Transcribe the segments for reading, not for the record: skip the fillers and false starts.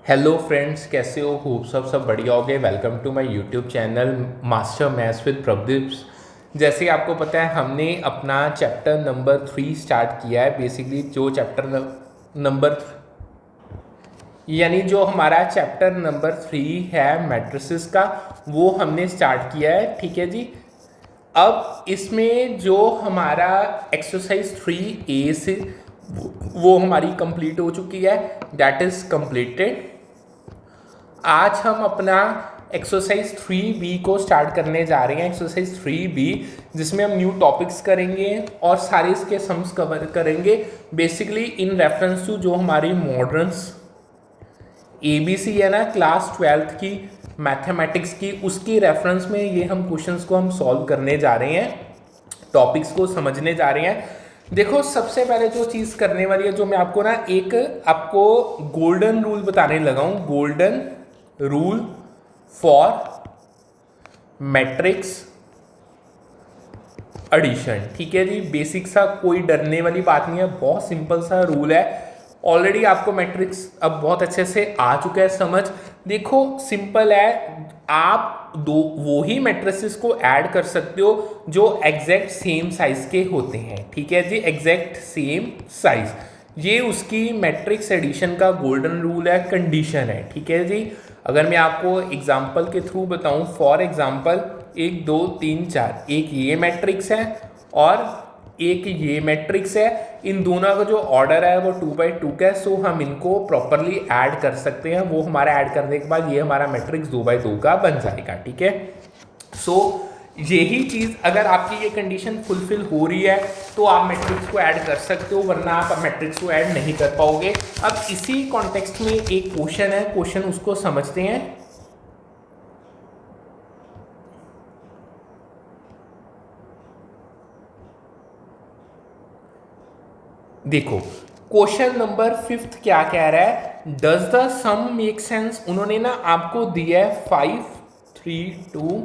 Hello friends, कैसे हो? Hope सब बढ़िया हो गए। Welcome to my YouTube channel master maths with Pradeep. जैसे आपको पता है, हमने अपना चैप्टर नंबर 3 स्टार्ट किया है। बेसिकली जो चैप्टर नंबर यानी जो हमारा चैप्टर नंबर 3 है मैट्रिसेस का, वो हमने स्टार्ट किया है। ठीक है जी। अब इसमें जो हमारा एक्सरसाइज 3A से वो हमारी कंप्लीट हो चुकी है, दैट इज कंप्लीटेड। आज हम अपना एक्सरसाइज 3B को स्टार्ट करने जा रहे हैं। एक्सरसाइज 3B जिसमें हम न्यू टॉपिक्स करेंगे और सारे इसके सम्स कवर करेंगे, बेसिकली इन रेफरेंस टू जो हमारी मॉडर्न्स ABC है ना, क्लास 12th की मैथमेटिक्स की, उसकी रेफरेंस में ये हम क्वेश्चंस को हम सॉल्व करने जा रहे हैं, टॉपिक्स को समझने जा रहे हैं। देखो, सबसे पहले जो चीज़ करने वाली है, जो मैं आपको ना एक आपको गोल्डन रूल बताने लगा हूँ, golden rule for matrix addition. ठीक है जी, बेसिक सा, कोई डरने वाली बात नहीं है, बहुत सिंपल सा रूल है। ऑलरेडी आपको मैट्रिक्स अब बहुत अच्छे से आ चुका है समझ। देखो सिंपल है, आप दो वो ही मैट्रिसेस को ऐड कर सकते हो जो एग्जैक्ट सेम साइज के होते हैं। ठीक है जी, एग्जैक्ट सेम साइज, ये उसकी मैट्रिक्स एडिशन का गोल्डन रूल है, कंडीशन है। ठीक है जी। अगर मैं आपको एग्जांपल के थ्रू बताऊं, फॉर एग्जांपल 1 2 3 4, एक ये मैट्रिक्स है और एक ये मैट्रिक्स है। इन दोनों का जो ऑर्डर है वो 2x2 का है, सो हम इनको प्रॉपरली ऐड कर सकते हैं। वो हमारा ऐड करने के बाद ये हमारा मैट्रिक्स 2x2 का बन जाएगा। ठीक है, सो यही चीज़ अगर आपकी ये कंडीशन फुलफिल हो रही है तो आप मैट्रिक्स को ऐड कर सकते हो, वरना आप मैट्रिक्स को ऐड नहीं कर पाओगे। अब इसी कॉन्टेक्स्ट में एक क्वेश्चन है, क्वेश्चन उसको समझते हैं। देखो, क्वेश्चन नंबर 5 क्या कह रहा है, does the sum make sense. उन्होंने ना आपको दिया है 5 3 2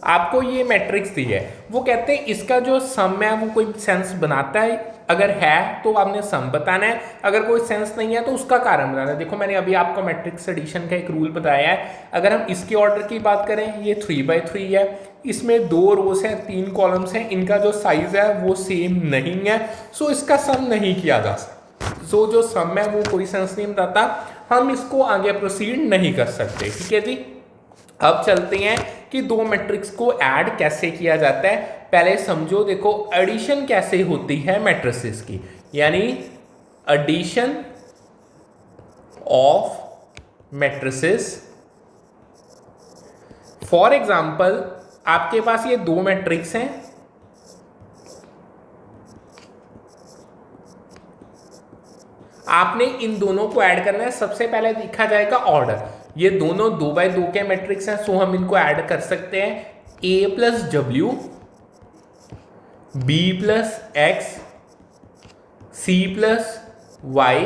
आपको ये मैट्रिक्स दी है। वो कहते हैं इसका जो सम है वो कोई सेंस बनाता है, अगर है तो आपने सम बताना है, अगर कोई सेंस नहीं है तो उसका कारण बताना है। देखो, मैंने अभी आपको मैट्रिक्स एडिशन का एक रूल बताया है। अगर हम इसके ऑर्डर की बात करें, ये 3x3 है, इसमें 2 रोज हैं 3 कॉलम्स हैं, इनका जो साइज है वो सेम नहीं है, सो इसका सम नहीं किया जा सकता। सो जो सम है वो कोई सेंस नहीं बताता, हम इसको आगे प्रोसीड नहीं कर सकते। ठीक है जी। अब चलते हैं कि दो मैट्रिक्स को ऐड कैसे किया जाता है। पहले समझो, देखो एडिशन कैसे होती है मैट्रिसेस की, यानी addition of matrices. For example, आपके पास ये दो मैट्रिक्स हैं, आपने इन दोनों को ऐड करना है। सबसे पहले देखा जाएगा ऑर्डर, ये दोनों 2x2 के मैट्रिक्स हैं, सो हम इनको ऐड कर सकते हैं। a plus W, B plus X, C plus Y,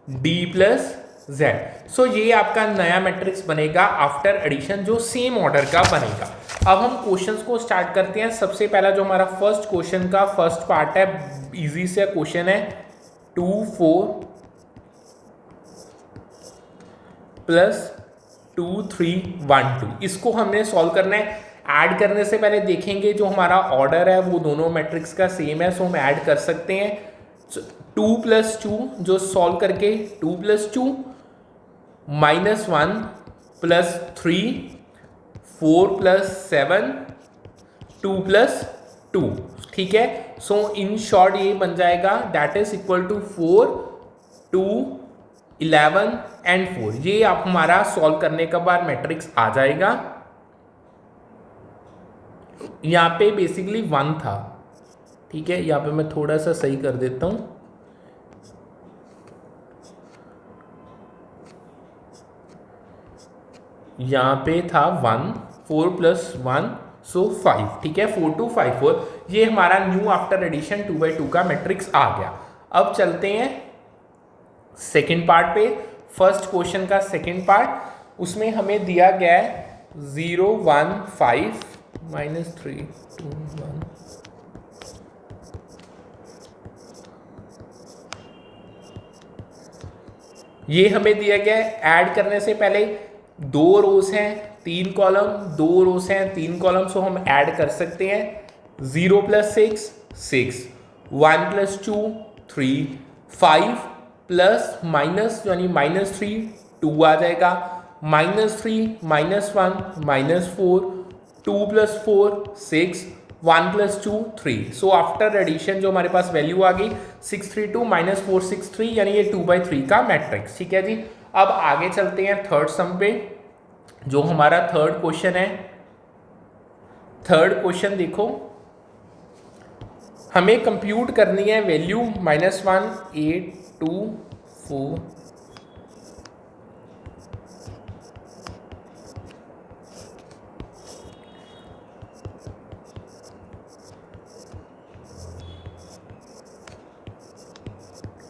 D plus Z. So ये आपका नया मैट्रिक्स बनेगा आफ्टर एडिशन, जो सेम ऑर्डर का बनेगा। अब हम क्वेश्चंस को स्टार्ट करते हैं। सबसे पहला जो हमारा फर्स्ट क्वेश्चन का फर्स्ट पार्ट है, इजी से क्वेश्चन है, 2 4 प्लस 2 3 1 2। इसको हमने सॉल्व करना है। ऐड करने से पहले देखेंगे जो हमारा ऑर्डर है वो दोनों मैट्रिक्स का सेम है, सो हम ऐड कर सकते हैं। 2 प्लस 2 जो सॉल्व करके 2 plus 2 minus 1 plus 3 4 plus 7 2 plus 2। ठीक है, सो इन शॉर्ट ये बन जाएगा, that is equal to 4 2 11 and 4। ये आप हमारा सॉल्व करने के बाद मैट्रिक्स आ जाएगा। यहां पे बेसिकली 1 था। ठीक है, यहां पे मैं थोड़ा सा सही कर देता हूं। यहां पे था 1, 4 प्लस 1 सो 5। ठीक है, 4 2 5 4, ये हमारा न्यू आफ्टर एडिशन 2x2 का मैट्रिक्स आ गया। अब चलते हैं सेकेंड पार्ट पे। फर्स्ट क्वेश्चन का सेकेंड पार्ट, उसमें हमें दिया गया है 0 1 5 -3 2 1। ये हमें दिया गया है। ऐड करने से पहले 2 रोज हैं 3 कॉलम, 2 रोज हैं 3 कॉलम, सो हम ऐड कर सकते हैं। 0 + 6 6, 1 + 2 3, 5 प्लस माइनस यानी -3 2 आ जाएगा, -3 -1 -4, 2 + 4 6, 1 + 2 3। सो आफ्टर एडिशन जो हमारे पास वैल्यू आ गई 632 - 463 यानी ये 2/3 का मैट्रिक्स। ठीक है जी। अब आगे चलते हैं थर्ड सम पे, जो हमारा थर्ड क्वेश्चन है। थर्ड क्वेश्चन देखो, हमें कंप्यूट करनी है वैल्यू -1 8 2 4।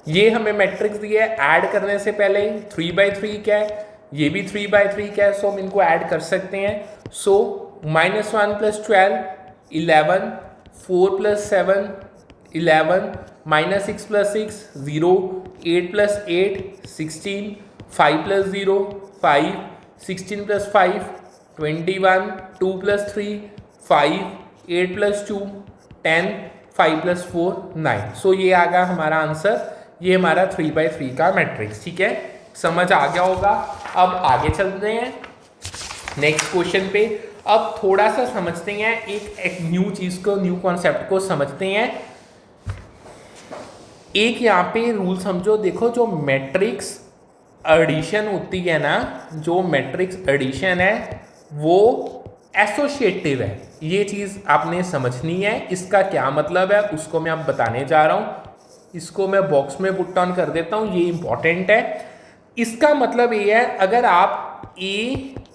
ये हमें मैट्रिक्स दी है। ऐड करने से पहले 3/3 क्या है, ये भी 3/3 क्या है, सो हम इनको ऐड कर सकते हैं। सो -1 + 12 11, 4 + 7 11, -6 + 6 0, 8 + 8 16, 5 + 0 5, 16 + 5 21, 2 + 3 5, 8 + 2 10, 5 + 4 9। सो ये आ गया हमारा आंसर। ये हमारा 3/3 का मैट्रिक्स। ठीक है, समझ आ गया होगा। अब आगे चलते हैं नेक्स्ट क्वेश्चन पे। अब थोड़ा सा समझते हैं, एक न्यू चीज को, न्यू कॉन्सेप्ट को समझते हैं। एक यहाँ पे रूल समझो, देखो जो मैट्रिक्स एडिशन होती है ना, जो मैट्रिक्स एडिशन है वो एसोसिएटिव है। ये चीज आपने समझनी है। इसका क्या मतलब है उसको मैं अब बताने जा रहा हूं। इसको मैं बॉक्स में पुट ऑन कर देता हूं, ये इंपॉर्टेंट है। इसका मतलब ये है, अगर आप A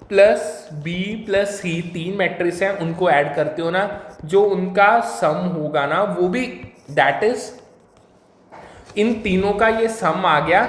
+ B + C 3 मैट्रिक्स हैं उनको ऐड करते हो ना, जो उनका सम होगा ना वो भी दैट इज इन तीनों का ये सम आ गया,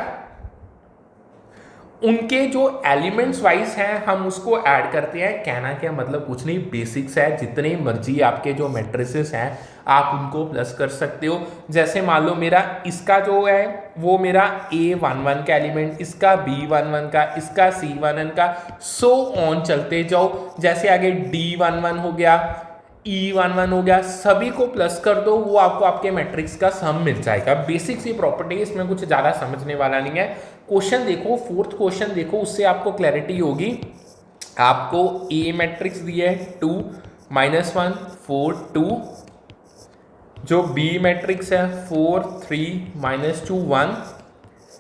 उनके जो एलिमेंट्स वाइज हैं हम उसको ऐड करते हैं। कहना क्या मतलब कुछ नहीं, बेसिक्स है। जितने मर्जी आपके जो मैट्रिसेस हैं आप उनको प्लस कर सकते हो। जैसे मान लो मेरा इसका जो है वो मेरा A11 का एलिमेंट, इसका B11 का, इसका C11 का, सो ऑन चलते जाओ। जैसे आगे D11 हो गया, E11 हो गया, सभी को प्लस कर दो, वो आपको आपके मैट्रिक्स का सम मिल जाएगा। बेसिक सी प्रॉपर्टी, इसमें कुछ ज़्यादा समझने वाला नहीं है। क्वेश्चन देखो, फोर्थ क्वेश्चन देखो, उससे आपको क्लैरिटी होगी। आपको A मैट्रिक्स दिया है 2 -1 4 2, जो B मैट्रिक्स है 4 3 -2 1,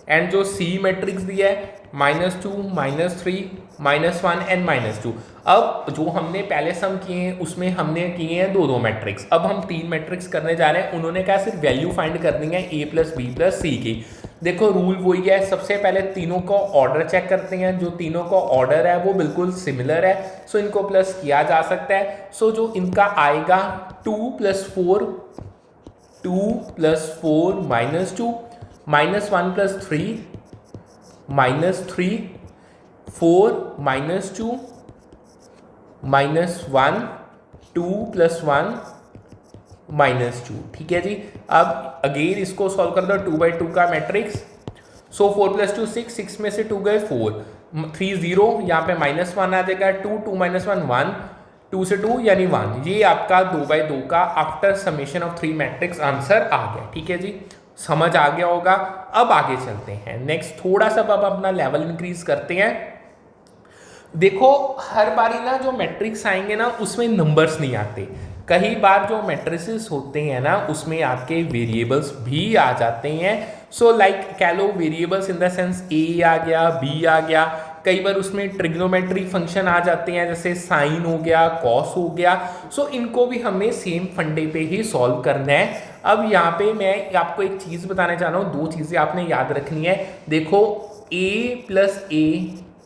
एंड जो C मैट्रिक्स दिया है -2 -3 -1 एंड -2। अब जो हमने पहले सम किए हैं उसमें हमने किए हैं 2 मैट्रिक्स। अब हम 3 मैट्रिक्स करने जा रहे हैं। उन्होंने क्या सिर्फ वैल्यू फाइंड करनी है A + B + C की। देखो रूल वही है, सबसे पहले तीनों का ऑर्डर चेक करते हैं। जो तीनों का ऑर्डर है वो बिल्कुल सिमिलर है, सो इनको प्लस किया जा सकता है। सो जो इनका आएगा 2 + 4 -2 -1 + 3 -3 4 -2 -1 2 + 1 -2। ठीक है जी। अब अगेन इसको सॉल्व कर दो, 2/2 का मैट्रिक्स। सो 4 + 2 6, 6 में से 2 गए 4, 3 0, यहाँ पे -1 आ जाएगा, 2 2 -1 1, 2 से 2 यानी 1। ये आपका 2/2 का after summation of 3 matrix answer आ गया। ठीक है जी, समझ आ गया होगा। अब आगे चलते हैं नेक्स्ट, थोड़ा सा अब अपना लेवल इंक्रीज करते हैं। देखो हर बारी ना जो मैट्रिक्स आएंगे ना उसमें नंबर्स नहीं आते। कई बार जो मैट्रिसेस होते हैं ना उसमें आपके वेरिएबल्स भी आ जाते हैं। सो लाइक कह लो variables in the sense A आ गया, B आ गया। कई बार उसमें ट्रिग्नोमेट्री फंक्शन आ जाते हैं, जैसे साइन हो गया, कॉस हो गया। सो इनको भी हमें सेम फंडे पे ही सॉल्व करना है। अब यहाँ पे मैं आपको एक चीज़ बताने जा रहा हूँ, 2 चीज़ें आपने याद रखनी है। देखो A + A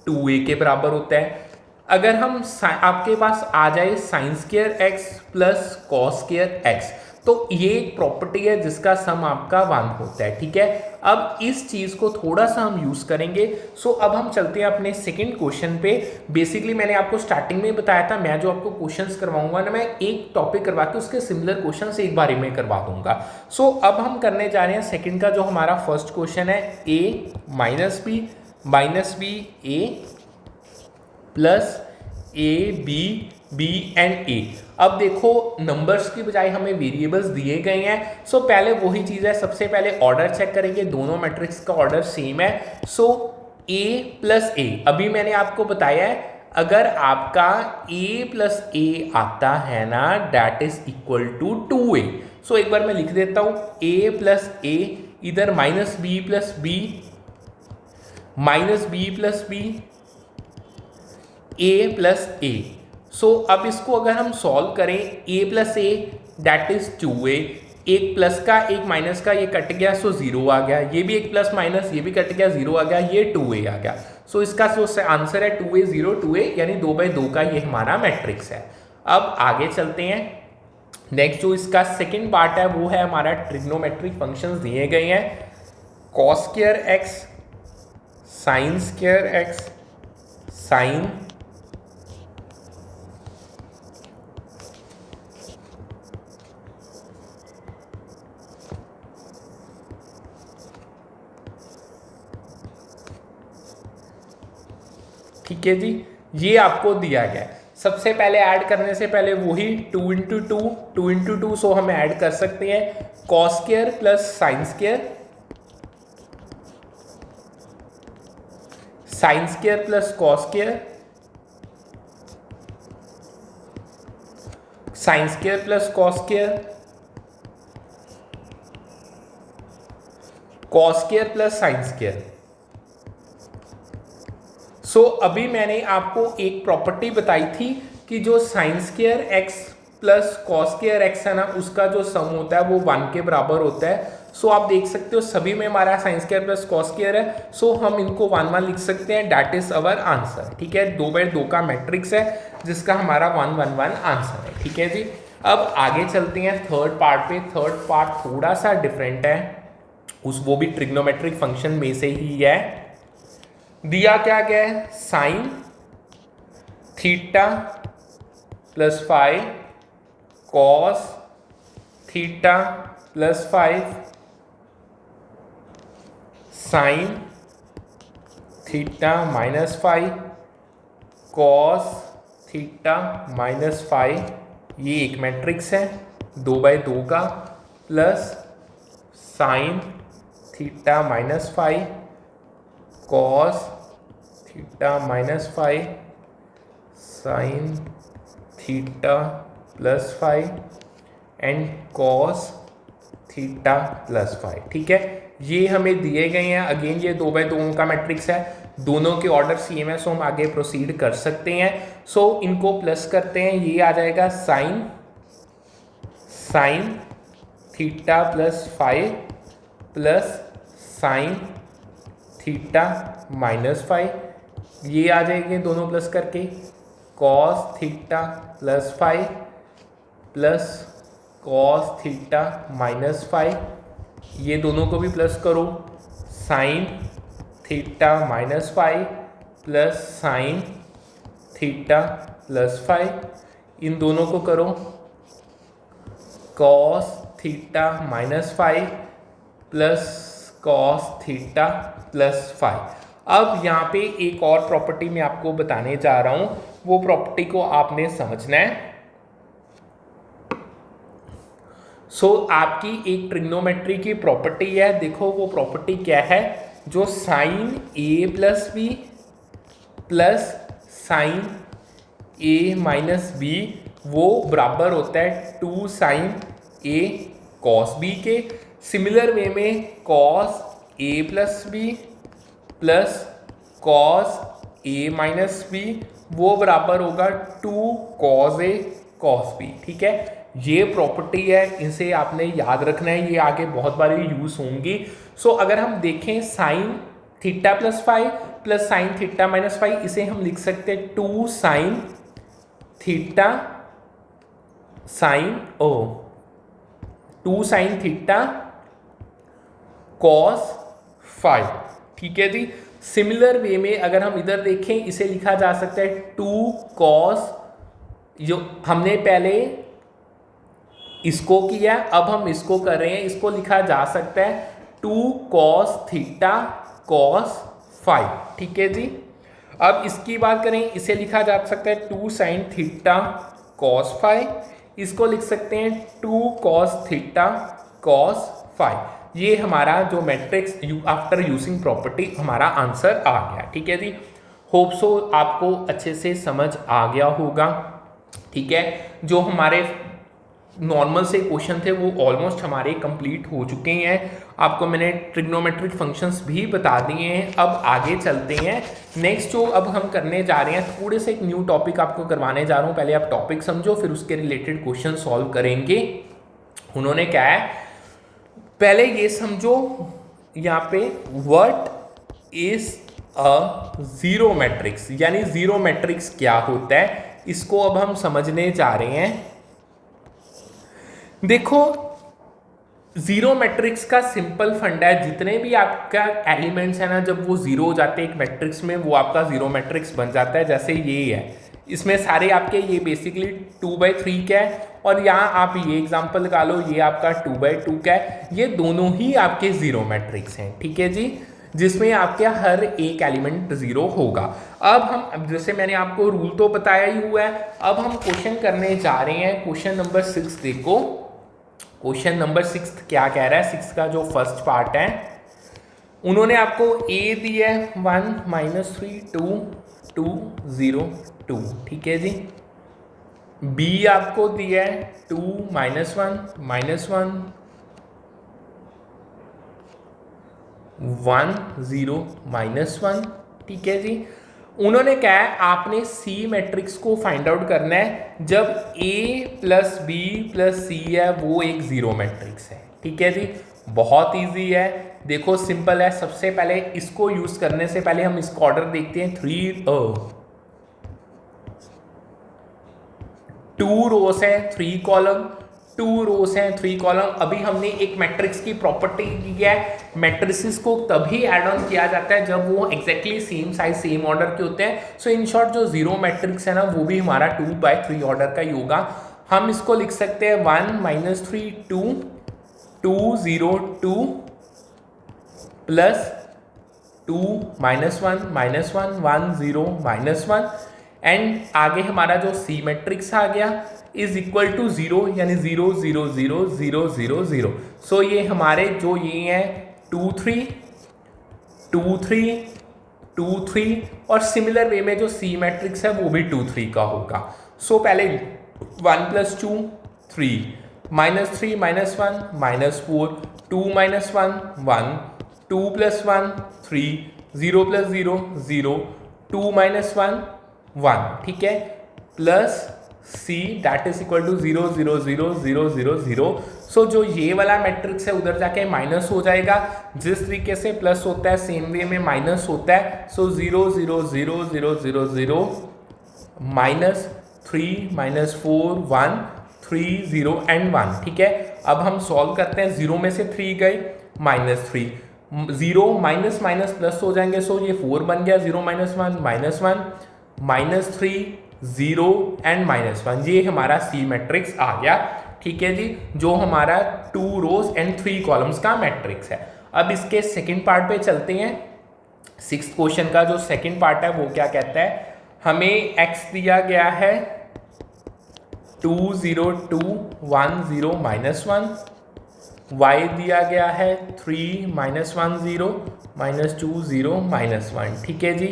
2A के बराबर होता है। अगर हम आपके पास आ जाए sin² x + cos² x, तो ये एक प्रॉपर्टी है जिसका सम आपका 1 होता है, ठीक है। अब इस चीज़ को थोड़ा सा हम यूज़ करेंगे। सो अब हम चलते हैं अपने सेकंड क्वेश्चन पे। बेसिकली मैंने आपको स्टार्टिंग में बताया था, मैं जो आपको क्वेश्चंस करवाऊंगा ना, मैं एक टॉपिक करवा के उसके सिमिलर क्वेश्चंस एक बारी में करवा दूंगा। सो अब हम करने जा रहे हैं सेकंड का, जो हमारा फर्स्ट क्वेश्चन है, a minus B A plus A B and A. अब देखो नंबर्स की बजाय हमें वेरिएबल्स दिए गए हैं। सो पहले वही चीज़ है, सबसे पहले ऑर्डर चेक करेंगे, दोनों मैट्रिक्स का ऑर्डर सेम है। सो a प्लस ए, अभी मैंने आपको बताया है अगर आपका a प्लस ए आता है ना, that is equal to 2a। So एक बार मैं लिख देता हूँ, a प्लस ए, इधर minus B plus B a plus A. So अब इसको अगर हम सॉल्व करें, a plus A that is 2a, एक प्लस का एक माइनस का ये कट गया, सो 0 आ गया, ये भी एक प्लस माइनस ये भी कट गया, 0 आ गया, ये 2a आ गया। सो इसका जो आंसर है 2a 0 2a, यानी 2/2 का ये हमारा मैट्रिक्स है। अब आगे चलते हैं। नेक्स्ट जो इसका सेकेंड पार्ट है वो है हमारा ट्रिग्नोमेट्रिक फंक्शंस दिए गए हैं, cos square x sine square x sine ठीक है जी, ये आपको दिया गया है। सबसे पहले ऐड करने से पहले वही 2 इंटू टू, सो हम ऐड कर सकते हैं cos square plus sine square plus cos square, sine square plus cos square, cos square plus sine square. So अभी मैंने आपको एक प्रॉपर्टी बताई थी कि जो sine square X plus cos square X है ना, उसका जो सम होता है वो 1 के बराबर होता है। सो आप देख सकते हो सभी में हमारा sign square plus cos square है, सो हम इनको 1 1 लिख सकते हैं, दैट इज अवर आंसर। ठीक है, 2/2 का मैट्रिक्स है जिसका हमारा 1 1 1 आंसर है। ठीक है जी, अब आगे चलते हैं थर्ड पार्ट पे। थर्ड पार्ट थोड़ा सा डिफरेंट है, वो भी ट्रिग्नोमेट्रिक फंक्शन में से ही है। दिया क्या गया है, sine theta plus 5 cos theta plus 5 sine theta minus 5 cos theta minus 5, ये एक मैट्रिक्स है 2/2 का, plus sine theta minus 5 cos theta minus 5 sine theta plus 5 and cos theta plus 5। ठीक है, ये हमें दिए गए हैं। अगेन ये 2/2 का मैट्रिक्स है, दोनों के ऑर्डर सेम है, सो हम आगे प्रोसीड कर सकते हैं। सो इनको प्लस करते हैं, ये आ जाएगा sine theta plus 5 plus sine theta minus 5, ये आ जाएंगे दोनों प्लस करके, cos theta plus 5 plus cos theta minus 5, ये दोनों को भी प्लस करो, sine theta minus 5 plus sine theta plus 5, इन दोनों को करो, cos theta minus 5 plus cos theta plus 5। अब यहाँ पे एक और प्रॉपर्टी मैं आपको बताने जा रहा हूँ, वो प्रॉपर्टी को आपने समझना है। सो आपकी एक ट्रिग्नोमेट्री की प्रॉपर्टी है, देखो वो प्रॉपर्टी क्या है, जो साइन ए प्लस बी प्लस साइन ए माइनस बी वो बराबर होता है 2 साइन ए कॉस बी के। सिमिलर वे में cos A plus B plus cos A minus B वो बराबर होगा 2 कॉस ए कॉस बी। ठीक है, ये प्रॉपर्टी है, इसे आपने याद रखना है, ये आगे बहुत बार यूज होंगी। सो अगर हम देखें sine theta plus 5 plus sine theta minus 5, इसे हम लिख सकते हैं 2 sine theta sine 2 sine theta cos five, ठीक है जी। सिमिलर वे में अगर हम इधर देखें, इसे लिखा जा सकता है 2 कॉस, जो हमने पहले इसको किया अब हम इसको कर रहे हैं, इसको लिखा जा सकता है 2 कॉस थीटा कॉस फाइव, ठीक है जी। अब इसकी बात करें, इसे लिखा जा सकता है 2 साइन थीटा कॉस फाइव, इसको लिख सकते हैं 2 कॉस थीटा कॉस फाइव। ये हमारा जो मैट्रिक्स आफ्टर यूजिंग प्रॉपर्टी हमारा आंसर आ गया, ठीक है जी। होप सो आपको अच्छे से समझ आ गया होगा, ठीक है। जो हमारे नॉर्मल से क्वेश्चन थे वो ऑलमोस्ट हमारे कंप्लीट हो चुके हैं। आपको मैंने ट्रिग्नोमेट्रिक फंक्शंस भी बता दिए हैं। अब आगे चलते हैं। नेक्स्ट जो अब हम करने जा रहे हैं, थोड़े से एक न्यू टॉपिक आपको करवाने जा रहा हूँ। पहले आप टॉपिक समझो, फिर उसके रिलेटेड क्वेश्चन सॉल्व करेंगे। उन्होंने क्या है, पहले ये समझो यहाँ पे what is a zero matrix, यानी जीरो मैट्रिक्स क्या होता है, इसको अब हम समझने जा रहे हैं। देखो, जीरो मैट्रिक्स का सिंपल फंडा है, जितने भी आपका एलिमेंट्स है ना, जब वो जीरो हो जाते हैं एक मैट्रिक्स में, वो आपका जीरो मैट्रिक्स बन जाता है। जैसे ये है, इसमें सारे आपके ये बेसिकली 2/3 का है, और यहाँ आप ये एग्जांपल लगा लो, ये आपका 2/2 का है। ये दोनों ही आपके जीरो मैट्रिक्स हैं, ठीक है जी, जिसमें आपके हर एक एलिमेंट जीरो होगा। अब हम, जैसे मैंने आपको रूल तो बताया ही हुआ है, अब हम क्वेश्चन करने जा रहे हैं। क्वेश्चन नंबर 6 देखो। क्वेश्चन नंबर 6 क्या कह रहा है, 6 का जो फर्स्ट पार्ट है, उन्होंने आपको ए दिया है 1 - 3 2 2 0 2, ठीक है जी। बी आपको दिया है 2 - 1 -1 1 0 -1, ठीक है जी। उन्होंने क्या है, आपने सी मैट्रिक्स को फाइंड आउट करना है जब ए प्लस बी प्लस सी है वो एक जीरो मैट्रिक्स है, ठीक है जी। बहुत इजी है, देखो सिंपल है। सबसे पहले इसको यूज करने से पहले हम इसका ऑर्डर देखते हैं। 2 रोस है 3 कॉलम, 2 रोस हैं 3 कॉलम। अभी हमने एक मैट्रिक्स की प्रॉपर्टी की है, मैट्रिसेस को तभी ऐड ऑन किया जाता है जब वो exactly same size same order के होते हैं। सो इन शॉर्ट जो जीरो मैट्रिक्स है ना, वो भी हमारा 2/3 ऑर्डर का ही होगा। हम इसको लिख सकते हैं 1 - 3 2 2 0 2 प्लस 2 - 1 -1 1 0 -1, एंड आगे हमारा जो सी मैट्रिक्स आ गया इज इक्वल टू 0, यानी 0 0 0 0 0 0। सो ये हमारे जो ये हैं 2 3 2 3 2 3, और सिमिलर वे में जो सी मैट्रिक्स है वो भी 2 3 का होगा। सो पहले 1 + 2 3 -3 -1 -4 2 - 1 1 2 + 1 3 0 + 0 0 2 - 1 1, ठीक है, plus c that is equal to 0 0 0 0 0 0। So जो ये वाला मैट्रिक्स है उधर जाके माइनस हो जाएगा। जिस तरीके से प्लस होता है सेम वे में माइनस होता है। सो 0 0 0 0 0 0 -3 -4 1 3 0 एंड 1, ठीक है। अब हम सॉल्व करते हैं। 0 में से 3 गए, -3 0 माइनस माइनस प्लस हो जाएंगे। सो ये 4 बन गया। 0 - 1 -1 -3 0 एंड -1, ये हमारा सी मैट्रिक्स आ गया, ठीक है जी, जो हमारा 2 रोज एंड 3 कॉलम्स का मैट्रिक्स है। अब इसके सेकंड पार्ट पे चलते हैं। 6th क्वेश्चन का जो सेकंड पार्ट है वो क्या कहता है, हमें x दिया गया है 2 0 2 1 0 -1, y दिया गया है 3 - 1 0 -2 0 -1, ठीक है जी।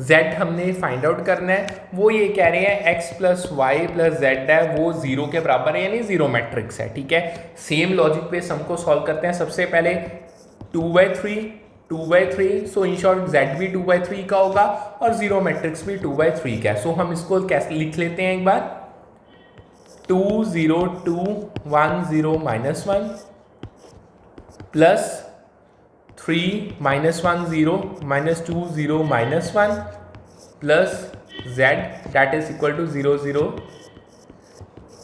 z हमने फाइंड आउट करना है। वो ये कह रहे हैं x + y + z है वो 0 के बराबर है, यानी जीरो मैट्रिक्स है, ठीक है। सेम लॉजिक पे सम को सॉल्व करते हैं। सबसे पहले 2/3 2/3, सो इन शॉर्ट z भी 2/3 का होगा और जीरो मैट्रिक्स भी 2/3 का है। सो हम इसको कैसे लिख लेते हैं एक बार। 2 0 2 1 0 -1 plus 3 - 1 0 -2 0 -1 plus z that is equal to 0 0,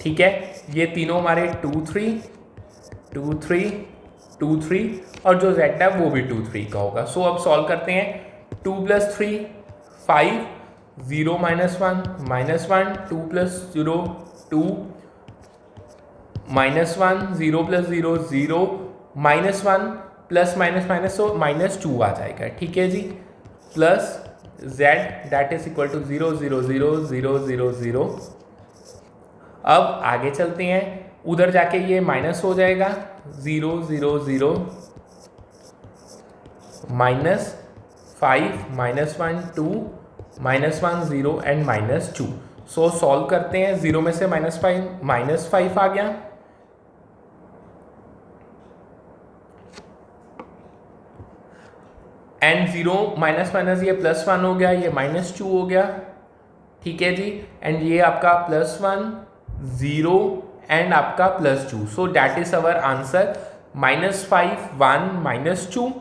ठीक है। ये तीनों हमारे 2 3 2 3 2 3 और जो z है वो भी 2 3 का होगा। सो अब सॉल्व करते हैं। 2 + 3 5, 0 - 1 -1, 2 + 0 2, -1 0 + 0 0, -1 प्लस माइनस माइनस तो -2 आ जाएगा, ठीक है जी। Plus z that is equal to 0 0 0 0 0 0। अब आगे चलते हैं, उधर जाके ये माइनस हो जाएगा, 0 0 0 -5 -1 2 -1 0 एंड -2। सो सॉल्व करते हैं। 0 में से -5 आ गया, एंड 0 माइनस माइनस ये +1 हो गया, ये -2 हो गया, ठीक है जी। एंड ये आपका +1 0 एंड आपका +2। So that is our answer -5 1 -2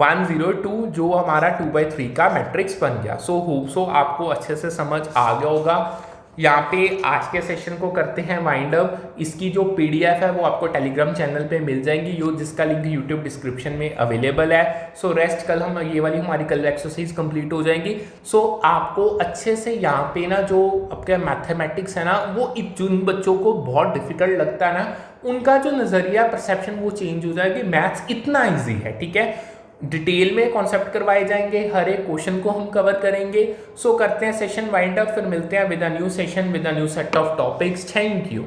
1 0 2, जो हमारा 2/3 का मैट्रिक्स बन गया। सो होप सो आपको अच्छे से समझ आ गया होगा। यहाँ पे आज के सेशन को करते हैं वाइंड अप। इसकी जो PDF है वो आपको टेलीग्राम चैनल पे मिल जाएंगी, जिसका लिंक यूट्यूब डिस्क्रिप्शन में अवेलेबल है। सो रेस्ट कल हम ये वाली हमारी कल एक्सरसाइज कंप्लीट हो जाएंगी। सो आपको अच्छे से यहाँ पे ना जो आपका मैथमेटिक्स है ना, वो जिन बच्चों को बहुत डिफिकल्ट लगता है ना, उनका जो नज़रिया परसेप्शन वो चेंज हो जाएगी। मैथ्स इतना ईजी है, ठीक है। डिटेल में कॉन्सेप्ट करवाए जाएंगे, हर एक क्वेश्चन को हम कवर करेंगे। सो करते हैं सेशन वाइंड अप, फिर मिलते हैं with a new session with a new set of topics. Thank you.